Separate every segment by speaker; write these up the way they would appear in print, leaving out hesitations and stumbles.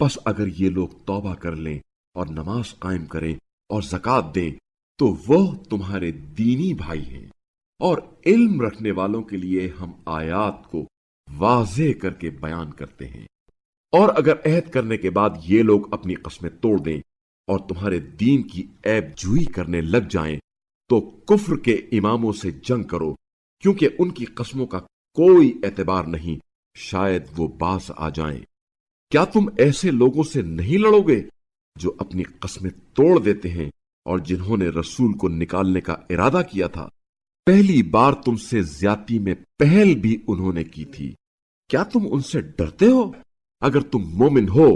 Speaker 1: بس اگر یہ لوگ توبہ کر لیں اور نماز قائم کریں اور زکات دیں تو وہ تمہارے دینی بھائی ہیں، اور علم رکھنے والوں کے لیے ہم آیات کو واضح کر کے بیان کرتے ہیں۔ اور اگر عہد کرنے کے بعد یہ لوگ اپنی قسمیں توڑ دیں اور تمہارے دین کی عیب جوئی کرنے لگ جائیں تو کفر کے اماموں سے جنگ کرو، کیونکہ ان کی قسموں کا کوئی اعتبار نہیں، شاید وہ باز آ جائیں۔ کیا تم ایسے لوگوں سے نہیں لڑو گے جو اپنی قسمیں توڑ دیتے ہیں اور جنہوں نے رسول کو نکالنے کا ارادہ کیا تھا؟ پہلی بار تم سے زیادتی میں پہل بھی انہوں نے کی تھی۔ کیا تم ان سے ڈرتے ہو؟ اگر تم مومن ہو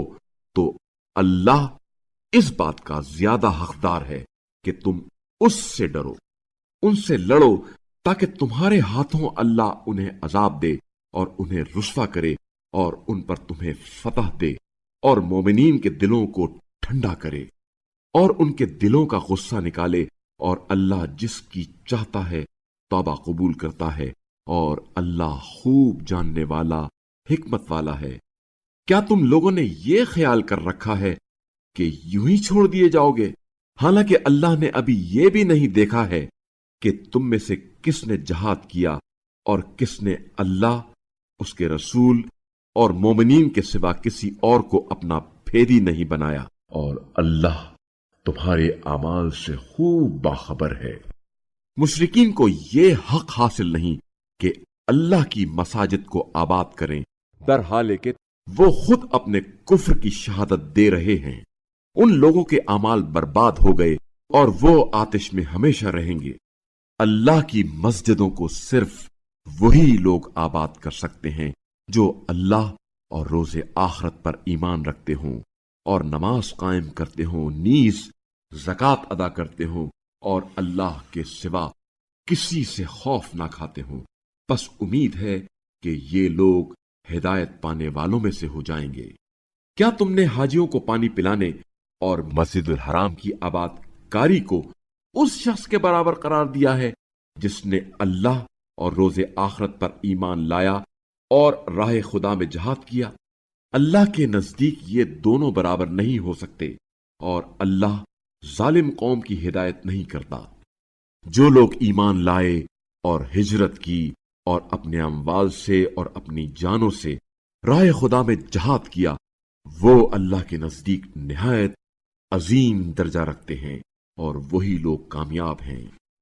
Speaker 1: تو اللہ اس بات کا زیادہ حقدار ہے کہ تم اس سے ڈرو، ان سے لڑو تاکہ تمہارے ہاتھوں اللہ انہیں عذاب دے اور انہیں رسوا کرے اور ان پر تمہیں فتح دے اور مومنین کے دلوں کو ٹھنڈا کرے اور ان کے دلوں کا غصہ نکالے، اور اللہ جس کی چاہتا ہے توبہ قبول کرتا ہے، اور اللہ خوب جاننے والا حکمت والا ہے۔ کیا تم لوگوں نے یہ خیال کر رکھا ہے کہ یوں ہی چھوڑ دیے جاؤ گے، حالانکہ اللہ نے ابھی یہ بھی نہیں دیکھا ہے کہ تم میں سے کس نے جہاد کیا اور کس نے اللہ، اس کے رسول اور مومنین کے سوا کسی اور کو اپنا پھیدی نہیں بنایا، اور اللہ تمہارے اعمال سے خوب باخبر ہے۔ مشرکین کو یہ حق حاصل نہیں کہ اللہ کی مساجد کو آباد کریں، در حال کہ وہ خود اپنے کفر کی شہادت دے رہے ہیں۔ ان لوگوں کے اعمال برباد ہو گئے اور وہ آتش میں ہمیشہ رہیں گے۔ اللہ کی مسجدوں کو صرف وہی لوگ آباد کر سکتے ہیں جو اللہ اور روز آخرت پر ایمان رکھتے ہوں اور نماز قائم کرتے ہوں، نیز زکات ادا کرتے ہوں، اور اللہ کے سوا کسی سے خوف نہ کھاتے ہوں۔ بس امید ہے کہ یہ لوگ ہدایت پانے والوں میں سے ہو جائیں گے۔ کیا تم نے حاجیوں کو پانی پلانے اور مسجد الحرام کی آباد کاری کو اس شخص کے برابر قرار دیا ہے جس نے اللہ اور روز آخرت پر ایمان لایا اور راہ خدا میں جہاد کیا؟ اللہ کے نزدیک یہ دونوں برابر نہیں ہو سکتے، اور اللہ ظالم قوم کی ہدایت نہیں کرتا۔ جو لوگ ایمان لائے اور ہجرت کی اور اپنے اموال سے اور اپنی جانوں سے راہ خدا میں جہاد کیا، وہ اللہ کے نزدیک نہایت عظیم درجہ رکھتے ہیں، اور وہی لوگ کامیاب ہیں۔